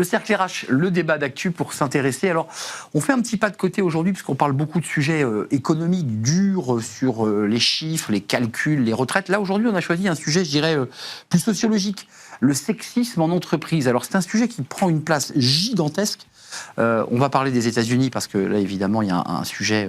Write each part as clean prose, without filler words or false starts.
Le cercle RH, le débat d'actu pour s'intéresser. Alors, on fait un petit pas de côté aujourd'hui puisqu'on parle beaucoup de sujets économiques durs sur les chiffres, les calculs, les retraites. Là, aujourd'hui, on a choisi un sujet, je dirais, plus sociologique. Le sexisme en entreprise. Alors, c'est un sujet qui prend une place gigantesque. On va parler des États-Unis parce que là, évidemment, il y a un sujet.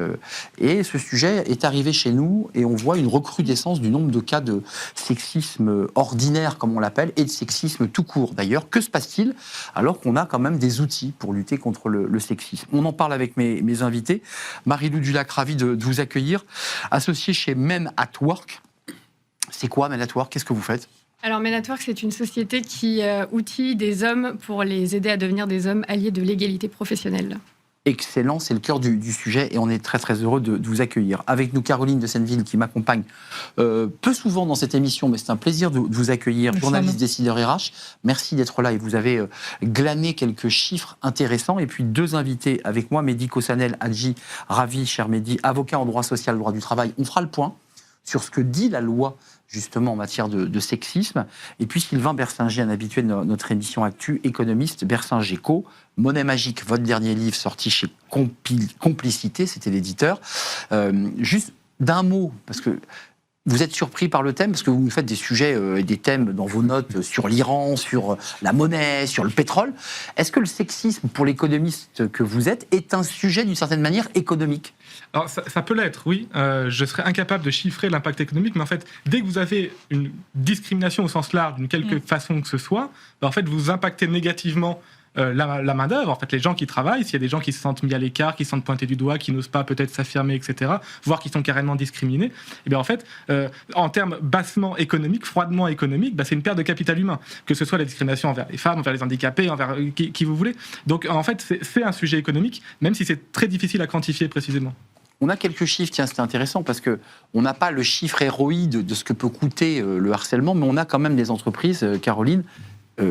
Et ce sujet est arrivé chez nous et on voit une recrudescence du nombre de cas de sexisme ordinaire, comme on l'appelle, et de sexisme tout court. D'ailleurs, que se passe-t-il alors qu'on a quand même des outils pour lutter contre le sexisme? On en parle avec mes invités. Marie-Lou Dulac, ravie de vous accueillir. Associée chez Men at Work. C'est quoi Men at Work? Qu'est-ce que vous faites? Alors, Men at Work, c'est une société qui outille des hommes pour les aider à devenir des hommes alliés de l'égalité professionnelle. Excellent, c'est le cœur du sujet et on est très très heureux de vous accueillir. Avec nous, Caroline de Senneville qui m'accompagne peu souvent dans cette émission, mais c'est un plaisir de vous accueillir, journaliste décideur RH. Merci d'être là et vous avez glané quelques chiffres intéressants. Et puis deux invités avec moi, Mehdi Kossanel Hadji, ravi, cher Mehdi, avocat en droit social, droit du travail. On fera le point sur ce que dit la loi justement en matière de sexisme. Et puis Sylvain Bersinger, un habitué de notre émission Actu, économiste, Bersinger-Co, Monnaie magique, votre dernier livre sorti chez Complicité, c'était l'éditeur. Juste d'un mot, parce que vous êtes surpris par le thème, parce que vous nous faites des sujets, des thèmes dans vos notes sur l'Iran, sur la monnaie, sur le pétrole. Est-ce que le sexisme, pour l'économiste que vous êtes, est un sujet d'une certaine manière économique ? Alors ça peut l'être, oui. Je serais incapable de chiffrer l'impact économique, mais en fait, dès que vous avez une discrimination au sens large, d'une quelque façon que ce soit, en fait, vous impactez négativement la main-d'œuvre, en fait, les gens qui travaillent, s'il y a des gens qui se sentent mis à l'écart, qui se sentent pointés du doigt, qui n'osent pas peut-être s'affirmer, etc., voire qui sont carrément discriminés, et bien en fait, en termes bassement économiques, froidement économiques, c'est une perte de capital humain, que ce soit la discrimination envers les femmes, envers les handicapés, envers qui vous voulez. Donc en fait, c'est un sujet économique, même si c'est très difficile à quantifier précisément. On a quelques chiffres, tiens, c'est intéressant parce qu'on n'a pas le chiffre héroïde de ce que peut coûter le harcèlement, mais on a quand même des entreprises, Caroline,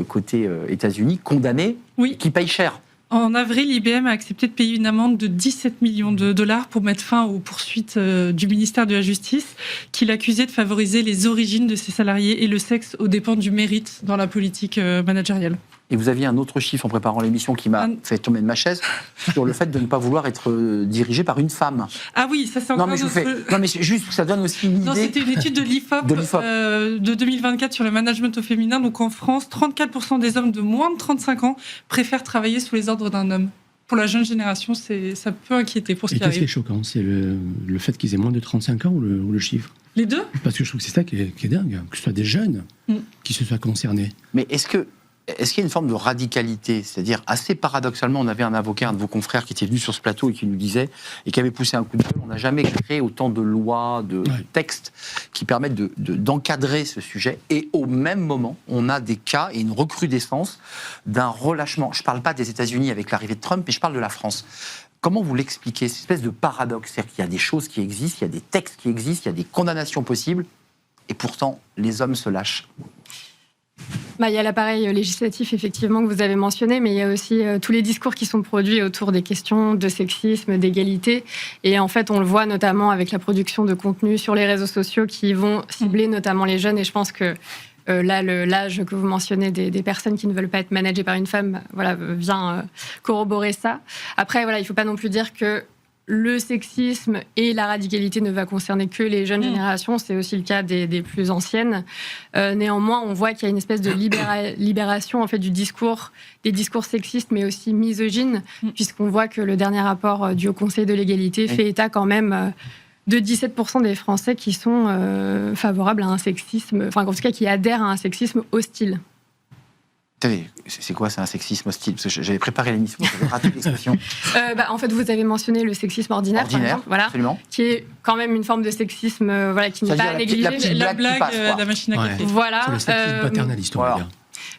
côté États-Unis, condamnées, qui payent cher. En avril, IBM a accepté de payer une amende de 17 millions de dollars pour mettre fin aux poursuites du ministère de la Justice, qui l'accusait de favoriser les origines de ses salariés et le sexe aux dépens du mérite dans la politique managériale. Et vous aviez un autre chiffre en préparant l'émission qui m'a fait tomber de ma chaise sur le fait de ne pas vouloir être dirigé par une femme. Ah oui, ça c'est encore non, mais juste, ça donne aussi une idée. Non, c'était une étude de l'IFOP, de 2024 sur le management au féminin. Donc en France, 34% des hommes de moins de 35 ans préfèrent travailler sous les ordres d'un homme. Pour la jeune génération, ça peut inquiéter pour ce qui arrive. Et qu'est-ce qui est choquant? C'est le fait qu'ils aient moins de 35 ans ou le chiffre? Les deux? Parce que je trouve que c'est ça qui est dingue, que ce soit des jeunes qui se soient concernés. Mais est-ce qu'il y a une forme de radicalité? C'est-à-dire, assez paradoxalement, on avait un avocat, un de vos confrères, qui était venu sur ce plateau et qui nous disait, et qui avait poussé un coup de gueule, on n'a jamais créé autant de lois, de textes qui permettent d'encadrer ce sujet. Et au même moment, on a des cas et une recrudescence d'un relâchement. Je ne parle pas des États-Unis avec l'arrivée de Trump, mais je parle de la France. Comment vous l'expliquez, cette espèce de paradoxe? C'est-à-dire qu'il y a des choses qui existent, il y a des textes qui existent, il y a des condamnations possibles, et pourtant, les hommes se lâchent. Il y a l'appareil législatif, effectivement, que vous avez mentionné, mais il y a aussi tous les discours qui sont produits autour des questions de sexisme, d'égalité. Et en fait, on le voit notamment avec la production de contenu sur les réseaux sociaux qui vont cibler notamment les jeunes. Et je pense que là, l'âge que vous mentionnez des personnes qui ne veulent pas être managées par une femme vient corroborer ça. Après, il ne faut pas non plus dire que le sexisme et la radicalité ne va concerner que les jeunes générations, c'est aussi le cas des plus anciennes. Néanmoins, on voit qu'il y a une espèce de libération en fait, des discours sexistes, mais aussi misogynes, puisqu'on voit que le dernier rapport du Haut Conseil de l'égalité fait état quand même de 17% des Français qui sont favorables à un sexisme, enfin en tout cas qui adhèrent à un sexisme hostile. C'est quoi, c'est un sexisme hostile? Parce que j'avais préparé l'émission, j'avais raté l'expression. En fait, vous avez mentionné le sexisme ordinaire, par exemple, absolument. Qui est quand même une forme de sexisme qui n'est pas à négliger. La blague de la machine à café. Voilà. C'est le sexisme paternaliste, on va dire.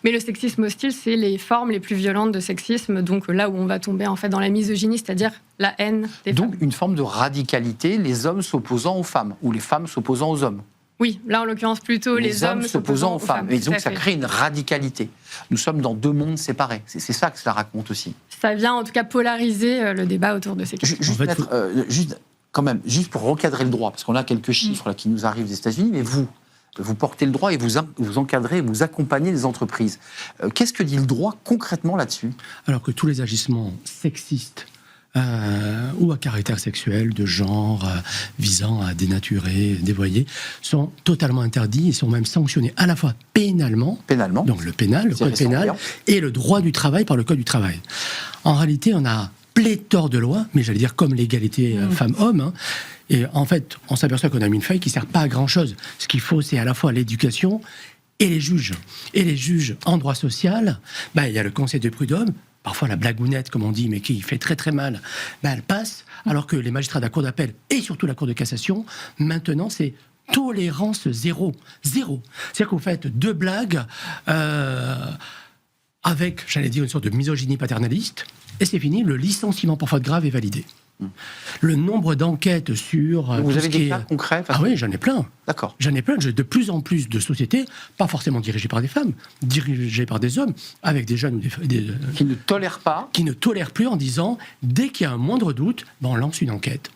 Mais le sexisme hostile, c'est les formes les plus violentes de sexisme, donc là où on va tomber en fait dans la misogynie, c'est-à-dire la haine des femmes. Donc une forme de radicalité, les hommes s'opposant aux femmes, ou les femmes s'opposant aux hommes. Oui, là en l'occurrence plutôt les hommes s'opposant aux femmes. Et donc ça crée une radicalité. Nous sommes dans deux mondes séparés. C'est ça que ça raconte aussi. Ça vient en tout cas polariser le débat autour de ces questions. Juste pour recadrer le droit, parce qu'on a quelques chiffres là, qui nous arrivent des États-Unis, mais vous, vous portez le droit et vous encadrez, vous accompagnez les entreprises. Qu'est-ce que dit le droit concrètement là-dessus ? Alors que tous les agissements sexistes ou à caractère sexuel, de genre, visant à dénaturer, dévoyer, sont totalement interdits et sont même sanctionnés à la fois pénalement, donc le pénal, le code pénal, et le droit du travail par le code du travail. En réalité, on a pléthore de lois, mais j'allais dire comme l'égalité femmes-hommes, hein, et en fait, on s'aperçoit qu'on a mis une feuille qui ne sert pas à grand-chose. Ce qu'il faut, c'est à la fois l'éducation et les juges. Et les juges en droit social, il y a le conseil de prud'homme, parfois la blagounette, comme on dit, mais qui fait très très mal, elle passe, alors que les magistrats de la Cour d'appel et surtout la Cour de cassation, maintenant, c'est tolérance zéro. Zéro. C'est-à-dire que vous faites 2 blagues avec, j'allais dire, une sorte de misogynie paternaliste, et c'est fini, le licenciement pour faute grave est validé. Le nombre d'enquêtes sur... Vous avez des cas concrets ? Ah oui, j'en ai plein. D'accord. J'en ai plein. J'ai de plus en plus de sociétés, pas forcément dirigées par des femmes, dirigées par des hommes, avec des jeunes ou qui ne tolèrent pas. Qui ne tolèrent plus en disant, dès qu'il y a un moindre doute, on lance une enquête.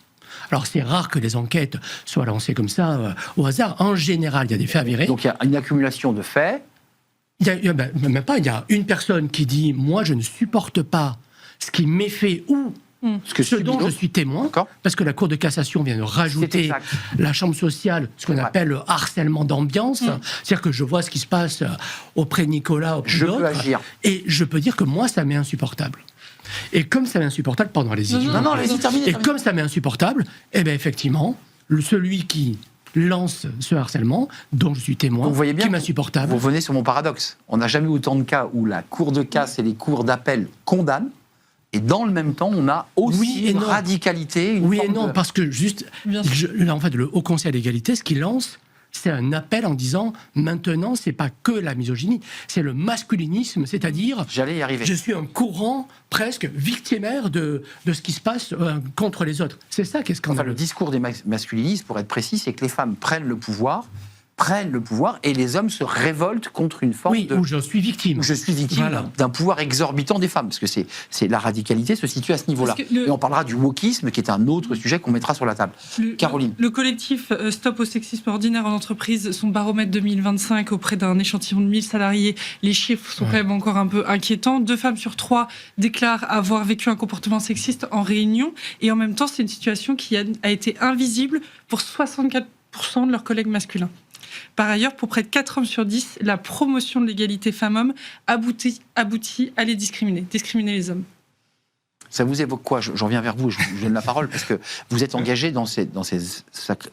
Alors c'est rare que les enquêtes soient lancées comme ça, au hasard. En général, il y a des faits avérés. Donc il y a une accumulation de faits. Il y a une personne qui dit, moi je ne supporte pas ce qui m'est fait ou ce dont je suis témoin, parce que la Cour de cassation vient de rajouter la chambre sociale, ce qu'on appelle le harcèlement d'ambiance, c'est-à-dire que je vois ce qui se passe auprès de Nicolas, auprès d'autres, peux agir. Et je peux dire que moi, ça m'est insupportable. Et comme ça m'est insupportable, terminez. Et comme ça m'est insupportable, effectivement, celui qui lance ce harcèlement, dont je suis témoin, vous voyez bien, qui m'est insupportable. Vous revenez sur mon paradoxe. On n'a jamais eu autant de cas où la Cour de casse et les cours d'appel condamnent, et dans le même temps, on a aussi une radicalité. Parce que en fait, le Haut Conseil à l'égalité, ce qu'il lance, c'est un appel en disant, maintenant, c'est pas que la misogynie, c'est le masculinisme, c'est-à-dire, j'allais y arriver. Je suis un courant presque victimaire de ce qui se passe contre les autres. C'est ça qui est scandaleux. Le discours des masculinistes, pour être précis, c'est que les femmes prennent le pouvoir et les hommes se révoltent contre une forme où je suis victime. D'un pouvoir exorbitant des femmes, parce que c'est la radicalité se situe à ce niveau-là. Et on parlera du wokisme, qui est un autre sujet qu'on mettra sur la table. Caroline. Le collectif Stop au sexisme ordinaire en entreprise, son baromètre 2025 auprès d'un échantillon de 1000 salariés, les chiffres sont quand même encore un peu inquiétants. 2 femmes sur 3 déclarent avoir vécu un comportement sexiste en réunion, et en même temps, c'est une situation qui a été invisible pour 64% de leurs collègues masculins. Par ailleurs, pour près de 4 hommes sur 10, la promotion de l'égalité femmes-hommes aboutit à les discriminer les hommes. Ça vous évoque quoi ? J'en viens vers vous, je vous donne la parole, parce que vous êtes engagé dans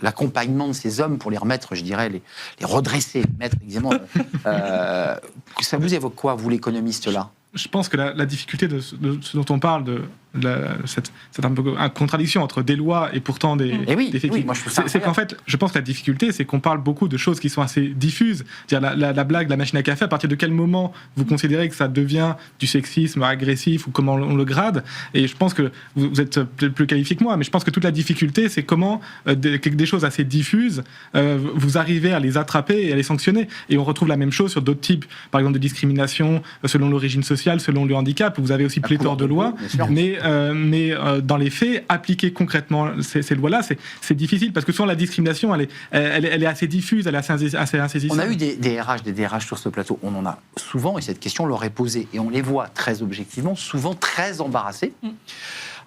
l'accompagnement de ces hommes pour les remettre, je dirais, les redresser, mettre évidemment. Ça vous évoque quoi, vous, l'économiste-là ? Je pense que la difficulté de ce dont on parle, cette un peu une contradiction entre des lois et pourtant des faits. C'est qu'en fait, je pense que la difficulté, c'est qu'on parle beaucoup de choses qui sont assez diffuses. La blague, la machine à café, à partir de quel moment vous considérez que ça devient du sexisme agressif ou comment on le grade ? Et je pense que vous êtes plus qualifié que moi, mais je pense que toute la difficulté, c'est comment des choses assez diffuses, vous arrivez à les attraper et à les sanctionner. Et on retrouve la même chose sur d'autres types, par exemple de discrimination selon l'origine sociale, selon le handicap. Vous avez aussi pléthore de lois, mais dans les faits, appliquer concrètement ces lois-là, c'est difficile, parce que souvent la discrimination, elle est assez diffuse, elle est assez insaisissable. On a eu des DRH sur ce plateau, on en a souvent, et cette question leur est posée, et on les voit très objectivement, souvent très embarrassés,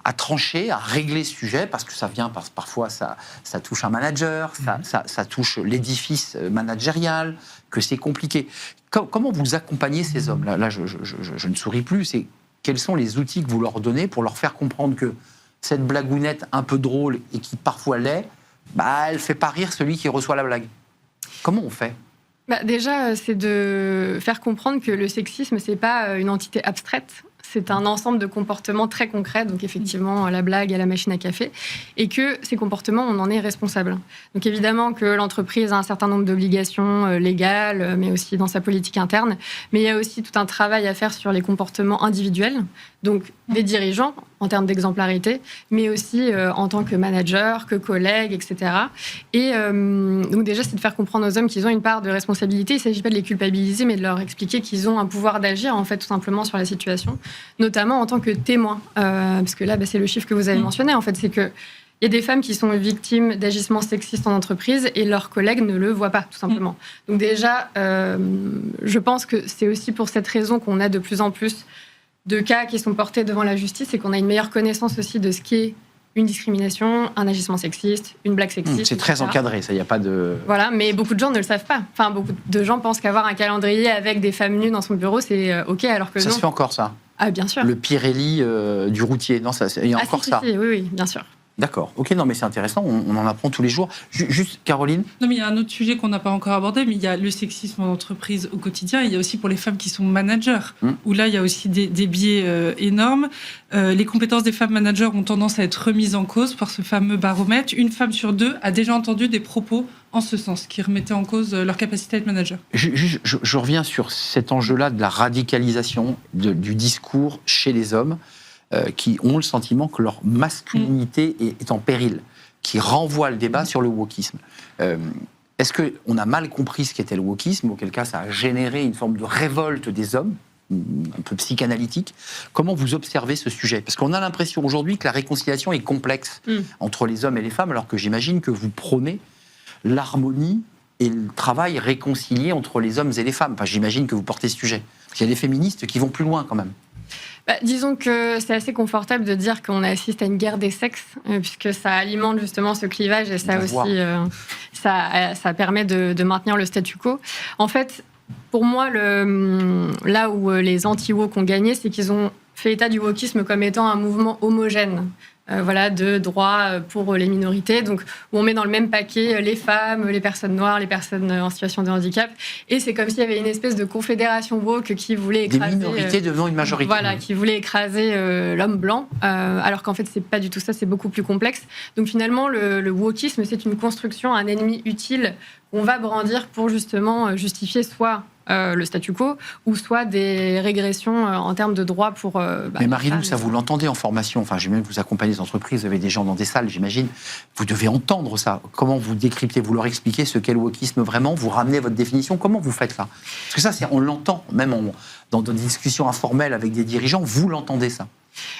à trancher, à régler ce sujet, parce que ça vient, parfois ça touche un manager, ça touche l'édifice managérial, que c'est compliqué. Comment vous accompagnez ces hommes ? Là, je ne souris plus, quels sont les outils que vous leur donnez pour leur faire comprendre que cette blagounette un peu drôle et qui parfois l'est, elle ne fait pas rire celui qui reçoit la blague. Comment on fait ? Déjà, c'est de faire comprendre que le sexisme, c'est pas une entité abstraite. C'est un ensemble de comportements très concrets, donc effectivement la blague et la machine à café, et que ces comportements, on en est responsable. Donc évidemment que l'entreprise a un certain nombre d'obligations légales, mais aussi dans sa politique interne, mais il y a aussi tout un travail à faire sur les comportements individuels, donc des dirigeants en termes d'exemplarité, mais aussi en tant que manager, que collègue, etc. Et donc déjà, c'est de faire comprendre aux hommes qu'ils ont une part de responsabilité. Il ne s'agit pas de les culpabiliser, mais de leur expliquer qu'ils ont un pouvoir d'agir, en fait, tout simplement sur la situation, notamment en tant que témoins. Parce que là, c'est le chiffre que vous avez mentionné, en fait, c'est que Il y a des femmes qui sont victimes d'agissements sexistes en entreprise et leurs collègues ne le voient pas, tout simplement. Donc déjà, je pense que c'est aussi pour cette raison qu'on a de plus en plus de cas qui sont portés devant la justice et qu'on a une meilleure connaissance aussi de ce qu'est une discrimination, un agissement sexiste, une blague sexiste. C'est très encadré, ça, il n'y a pas de... Voilà, mais beaucoup de gens ne le savent pas. Enfin, beaucoup de gens pensent qu'avoir un calendrier avec des femmes nues dans son bureau, c'est OK, alors que ça non. se fait encore, ça? Ah, bien sûr. Le Pirelli du routier, non, il y a encore ça? Si, oui, bien sûr. D'accord, ok, non mais c'est intéressant, on en apprend tous les jours. Juste, Caroline? Non, mais il y a un autre sujet qu'on n'a pas encore abordé, mais il y a le sexisme en entreprise au quotidien. Il y a aussi pour les femmes qui sont managers, où là, il y a aussi des biais énormes. Les compétences des femmes managers ont tendance à être remises en cause par ce fameux baromètre. Une femme sur 2 a déjà entendu des propos en ce sens, qui remettaient en cause leur capacité à être manager. Je reviens sur cet enjeu-là de la radicalisation du discours chez les hommes. Qui ont le sentiment que leur masculinité est en péril, qui renvoient le débat sur le wokisme. Est-ce qu'on a mal compris ce qu'était le wokisme, auquel cas ça a généré une forme de révolte des hommes, un peu psychanalytique? Comment vous observez ce sujet? Parce qu'on a l'impression aujourd'hui que la réconciliation est complexe entre les hommes et les femmes, alors que j'imagine que vous prônez l'harmonie et le travail réconcilié entre les hommes et les femmes. Enfin, j'imagine que vous portez ce sujet. Parce qu'il y a des féministes qui vont plus loin quand même. Disons que c'est assez confortable de dire qu'on assiste à une guerre des sexes, puisque ça alimente justement ce clivage et ça aussi, ça permet de maintenir le statu quo. En fait, pour moi, là où les anti-woke ont gagné, c'est qu'ils ont fait état du wokisme comme étant un mouvement homogène. De droits pour les minorités, donc où on met dans le même paquet les femmes, les personnes noires, les personnes en situation de handicap, et c'est comme s'il y avait une espèce de confédération woke qui voulait écraser... Des minorités devenant une majorité. Voilà, qui voulait écraser l'homme blanc, alors qu'en fait c'est pas du tout ça, c'est beaucoup plus complexe. Donc finalement le wokisme c'est une construction, un ennemi utile qu'on va brandir pour justement justifier soit le statu quo, ou soit des régressions en termes de droits pour... Mais Marie-Lou, ça vous l'entendez en formation, enfin j'ai même vous accompagnez les entreprises, vous avez des gens dans des salles, j'imagine, vous devez entendre ça. Comment vous décryptez, vous leur expliquez ce qu'est le wokisme vraiment, vous ramenez votre définition, comment vous faites ça? Parce que ça, on l'entend, même dans des discussions informelles avec des dirigeants, vous l'entendez ça?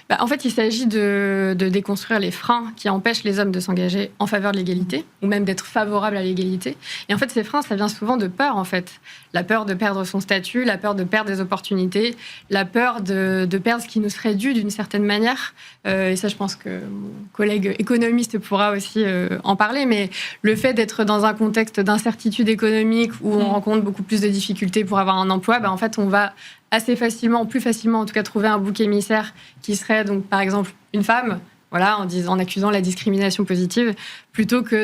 En fait, il s'agit de déconstruire les freins qui empêchent les hommes de s'engager en faveur de l'égalité, ou même d'être favorables à l'égalité. Et en fait, ces freins, ça vient souvent de peur, en fait. La peur de perdre son statut, la peur de perdre des opportunités, la peur de perdre ce qui nous serait dû d'une certaine manière. Et ça, je pense que mon collègue économiste pourra aussi en parler. Mais le fait d'être dans un contexte d'incertitude économique où on rencontre beaucoup plus de difficultés pour avoir un emploi, en fait, on va assez facilement, plus facilement en tout cas, trouver un bouc émissaire qui serait donc par exemple une femme, voilà, en accusant la discrimination positive, plutôt que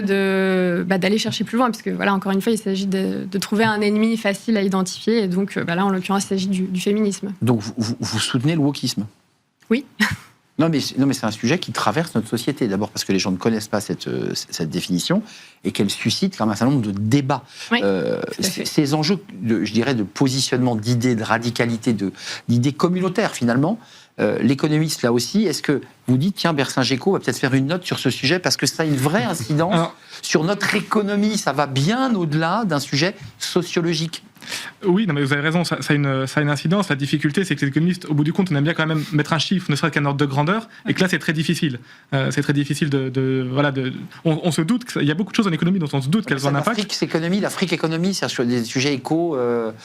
d'aller chercher plus loin, parce que voilà, encore une fois, il s'agit de trouver un ennemi facile à identifier, et donc là, en l'occurrence, il s'agit du féminisme. Donc vous soutenez le wokisme? Oui. Non, mais c'est un sujet qui traverse notre société. D'abord parce que les gens ne connaissent pas cette définition et qu'elle suscite quand même un certain nombre de débats. Oui, ces enjeux, je dirais, de positionnement, d'idées, de radicalité, d'idées communautaires finalement. L'économiste, là aussi, est-ce que vous dites, tiens, Bercingéco va peut-être faire une note sur ce sujet parce que ça a une vraie incidence sur notre économie, ça va bien au-delà d'un sujet sociologique? Oui, non, mais vous avez raison, ça a une incidence. La difficulté, c'est que les économistes, au bout du compte, on aime bien quand même mettre un chiffre, ne serait-ce qu'un ordre de grandeur, et que là, c'est très difficile. C'est très difficile on se doute qu'il y a beaucoup de choses en économie dont on se doute qu'elles ont un impact. L'Afrique économie, c'est sur des sujets éco.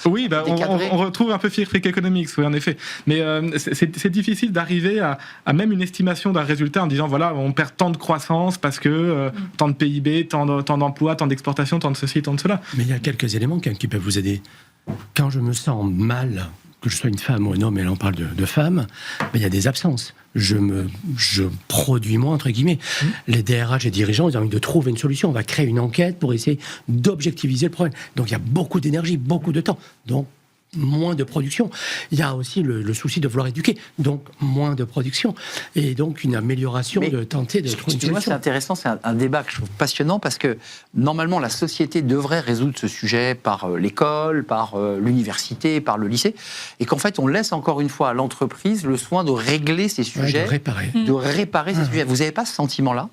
Oui, on retrouve un peu Afrique Economics, oui, en effet. Mais c'est difficile d'arriver à même une estimation d'un résultat en disant, voilà, on perd tant de croissance parce que tant de PIB, tant d'emplois, tant d'exportations, tant de ceci, tant de cela. Mais il y a quelques éléments qui peuvent vous aider. Quand je me sens mal, que je sois une femme ou un homme, et là on parle de femmes, il y a des absences. Je produis moins, entre guillemets. Les DRH et dirigeants, ils ont envie de trouver une solution. On va créer une enquête pour essayer d'objectiviser le problème. Donc il y a beaucoup d'énergie, beaucoup de temps. Donc moins de production. Il y a aussi le souci de vouloir éduquer, donc moins de production. Et donc une amélioration de tenter de trouver une solution. C'est intéressant, c'est un débat que je trouve passionnant parce que normalement la société devrait résoudre ce sujet par l'école, par l'université, par le lycée, et qu'en fait on laisse encore une fois à l'entreprise le soin de régler ces sujets, de réparer ces sujets. Vous n'avez pas ce sentiment-là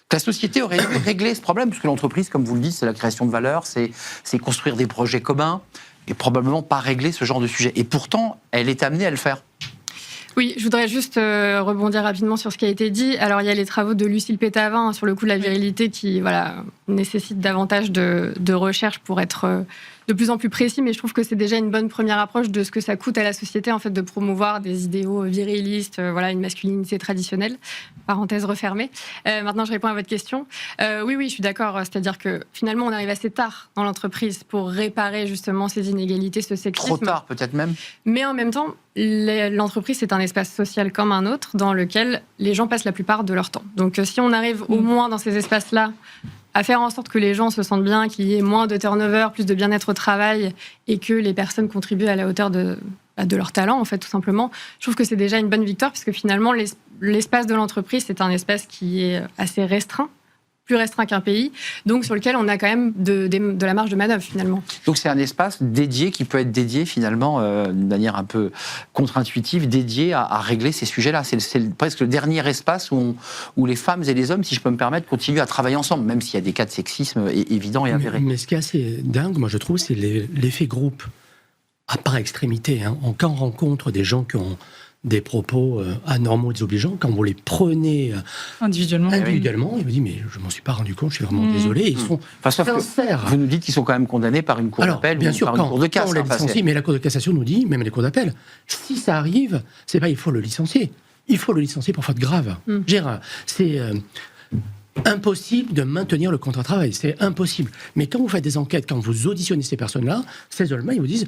que la société aurait réglé ce problème, puisque l'entreprise, comme vous le dites, c'est la création de valeur, c'est construire des projets communs, et probablement pas régler ce genre de sujet. Et pourtant, elle est amenée à le faire. Oui, je voudrais juste rebondir rapidement sur ce qui a été dit. Alors, il y a les travaux de Lucille Pétavin sur le coup de la virilité qui nécessitent davantage de recherche pour être de plus en plus précis, mais je trouve que c'est déjà une bonne première approche de ce que ça coûte à la société en fait de promouvoir des idéaux virilistes, une masculinité traditionnelle. Parenthèse refermée. Maintenant, je réponds à votre question. Oui, je suis d'accord. C'est-à-dire que finalement, on arrive assez tard dans l'entreprise pour réparer justement ces inégalités, ce sexisme. Trop tard, peut-être même. Mais en même temps, l'entreprise, c'est un espace social comme un autre dans lequel les gens passent la plupart de leur temps. Donc, si on arrive au moins dans ces espaces-là à faire en sorte que les gens se sentent bien, qu'il y ait moins de turnover, plus de bien-être au travail et que les personnes contribuent à la hauteur de leur talent, en fait, tout simplement, je trouve que c'est déjà une bonne victoire parce que finalement, l'espace de l'entreprise, c'est un espace qui est assez restreint, plus restreint qu'un pays, donc sur lequel on a quand même de la marge de manœuvre finalement. Donc c'est un espace dédié qui peut être dédié finalement d'une manière un peu contre-intuitive, dédié à régler ces sujets-là. C'est presque le dernier espace où les femmes et les hommes, si je peux me permettre, continuent à travailler ensemble, même s'il y a des cas de sexisme évidents et avérés. Mais ce qui est assez dingue, moi je trouve, c'est l'effet groupe, à part extrémité. Quand on rencontre des gens qui ont des propos anormaux, désobligeants, quand vous les prenez individuellement, ils vous disent mais je m'en suis pas rendu compte, je suis vraiment désolé. Ils sont sincères. Vous nous dites qu'ils sont quand même condamnés par une cour d'appel ou par une cour de casse. On les licencie, mais la cour de cassation nous dit, même les cours d'appel, si ça arrive, c'est pas il faut le licencier. Il faut le licencier pour faute grave. C'est impossible de maintenir le contrat de travail, c'est impossible. Mais quand vous faites des enquêtes, quand vous auditionnez ces personnes-là, ces hommes-là, ils vous disent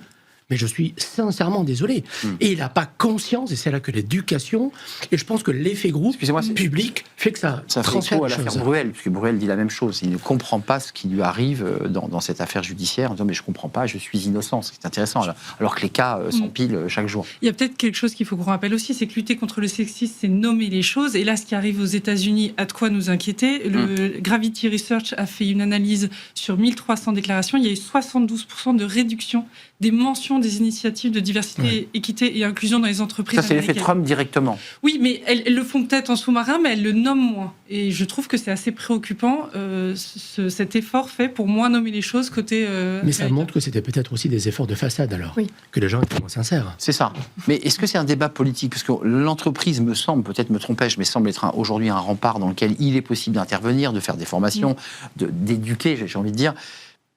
mais je suis sincèrement désolé. Et il n'a pas conscience, et c'est là que l'éducation, et je pense que l'effet groupe public fait que ça transfère à l'affaire Bruel, puisque Bruel dit la même chose. Il ne comprend pas ce qui lui arrive dans cette affaire judiciaire, en disant mais je ne comprends pas, je suis innocent. C'est intéressant, alors que les cas s'empilent chaque jour. Il y a peut-être quelque chose qu'il faut qu'on rappelle aussi, c'est que lutter contre le sexisme, c'est nommer les choses. Et là, ce qui arrive aux États-Unis a de quoi nous inquiéter. Le Gravity Research a fait une analyse sur 1300 déclarations. Il y a eu 72% de réduction des mentions des initiatives de diversité, équité et inclusion dans les entreprises. Ça, c'est l'effet Trump directement. Oui, mais elles le font peut-être en sous-marin, mais elles le nomment moins. Et je trouve que c'est assez préoccupant, cet effort fait pour moins nommer les choses côté... mais ça montre que c'était peut-être aussi des efforts de façade, alors, que les gens étaient moins sincères. C'est ça. Mais est-ce que c'est un débat politique? Parce que l'entreprise me semble, peut-être me trompais-je, mais semble être aujourd'hui un rempart dans lequel il est possible d'intervenir, de faire des formations, d'éduquer, j'ai envie de dire.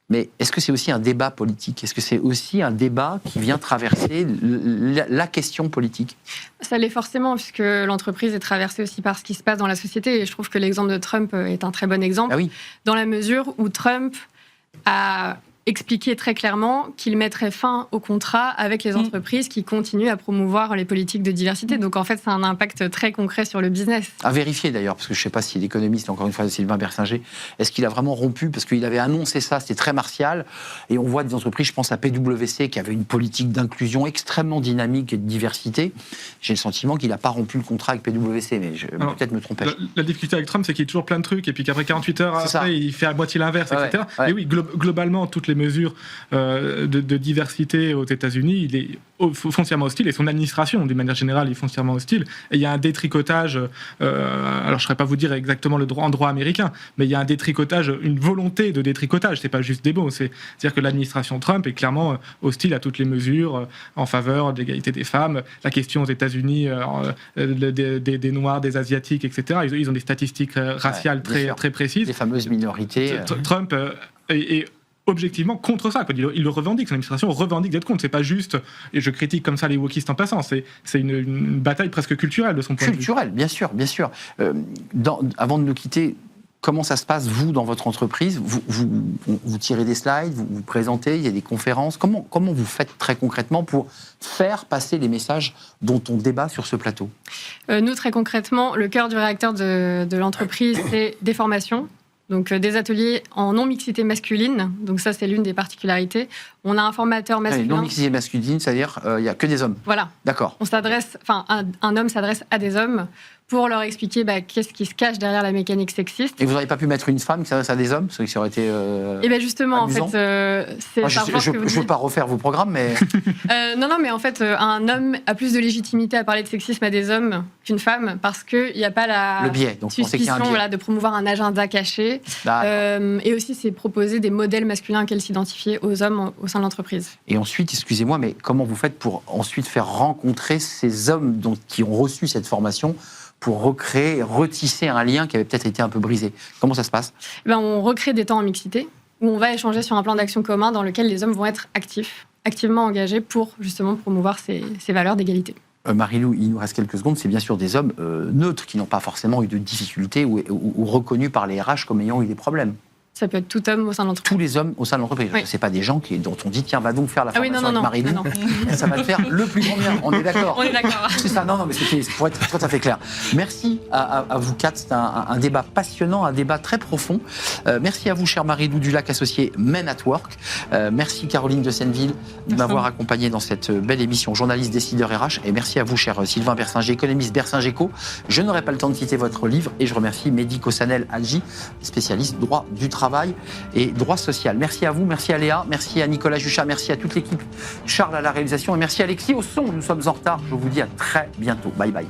Mais est-ce que c'est aussi un débat politique? Est-ce que c'est aussi un débat qui vient traverser la question politique? Ça l'est forcément, puisque l'entreprise est traversée aussi par ce qui se passe dans la société. Et je trouve que l'exemple de Trump est un très bon exemple, dans la mesure où Trump a expliqué très clairement qu'il mettrait fin au contrat avec les entreprises qui continuent à promouvoir les politiques de diversité. Donc en fait, ça a un impact très concret sur le business. À vérifier d'ailleurs, parce que je ne sais pas si l'économiste, encore une fois, Sylvain Bersinger, est-ce qu'il a vraiment rompu? Parce qu'il avait annoncé ça, c'était très martial. Et on voit des entreprises, je pense à PwC, qui avait une politique d'inclusion extrêmement dynamique et de diversité. J'ai le sentiment qu'il n'a pas rompu le contrat avec PwC, mais peut-être me trompais. La difficulté avec Trump, c'est qu'il y a toujours plein de trucs, et puis qu'après 48 heures, après, il fait à moitié l'inverse, etc. Et oui, globalement, toutes les mesures de diversité aux États-Unis, il est foncièrement hostile, et son administration, d'une manière générale, est foncièrement hostile. Et il y a un détricotage, alors je ne saurais pas vous dire exactement en droit américain, mais il y a un détricotage, une volonté de détricotage, c'est pas juste des mots, c'est-à-dire que l'administration Trump est clairement hostile à toutes les mesures en faveur de l'égalité des femmes, la question aux États-Unis des Noirs, des Asiatiques, etc. Ils ont des statistiques raciales très précises. Les fameuses minorités. Trump est objectivement contre ça. Il le revendique, son administration revendique d'être contre. C'est pas juste, et je critique comme ça les wokistes en passant, c'est une bataille presque culturelle de son point de vue. Culturelle, bien sûr, bien sûr. Avant de nous quitter, comment ça se passe, vous, dans votre entreprise? Vous tirez des slides, vous présentez, il y a des conférences. Comment vous faites très concrètement pour faire passer les messages dont on débat sur ce plateau? Nous, très concrètement, le cœur du réacteur de l'entreprise, c'est des formations. Donc des ateliers en non-mixité masculine, donc ça c'est l'une des particularités. On a un formateur masculin. Non-mixité masculine, c'est-à-dire il n'y a que des hommes. Voilà. D'accord. Un homme s'adresse à des hommes pour leur expliquer qu'est-ce qui se cache derrière la mécanique sexiste. Et vous n'auriez pas pu mettre une femme qui s'adresse à des hommes? Ça aurait été Et bien justement, amusant. en fait, c'est je ne veux pas refaire vos programmes, mais... non, mais en fait, un homme a plus de légitimité à parler de sexisme à des hommes qu'une femme, parce qu'il n'y a pas le biais. Donc, suspicion de promouvoir un agenda caché. Et aussi, c'est proposer des modèles masculins auxquels s'identifier aux hommes au sein de l'entreprise. Et ensuite, excusez-moi, mais comment vous faites pour ensuite faire rencontrer ces hommes qui ont reçu cette formation pour recréer, retisser un lien qui avait peut-être été un peu brisé? Comment ça se passe? On recrée des temps en mixité, où on va échanger sur un plan d'action commun dans lequel les hommes vont être activement engagés pour justement promouvoir ces valeurs d'égalité. Marie-Lou, il nous reste quelques secondes. C'est bien sûr des hommes neutres qui n'ont pas forcément eu de difficultés ou reconnus par les RH comme ayant eu des problèmes. Ça peut être tout homme au sein de l'entreprise. Tous les hommes au sein de l'entreprise. Oui. C'est pas des gens dont on dit tiens, va donc faire la formation avec non, Marie-Lou. non. Ça va te faire le plus grand bien. On est d'accord. On est d'accord. C'est ça. Non, mais c'était pour être tout à fait clair. Merci à vous quatre. C'est un débat passionnant, un débat très profond. Merci à vous, chère Marie-Lou Dulac, associée Men at Work. Merci Caroline de Senneville de m'avoir accompagné dans cette belle émission Journaliste décideur RH. Et merci à vous, cher Sylvain Bersinger, économiste Bersinger-Co. Je n'aurai pas le temps de citer votre livre et je remercie Mehdi Kossanel Hadji, spécialiste droit du travail et droit social. Merci à vous, merci à Léa, merci à Nicolas Juchat, merci à toute l'équipe, Charles à la réalisation et merci à Alexis au son. Nous sommes en retard. Je vous dis à très bientôt. Bye bye.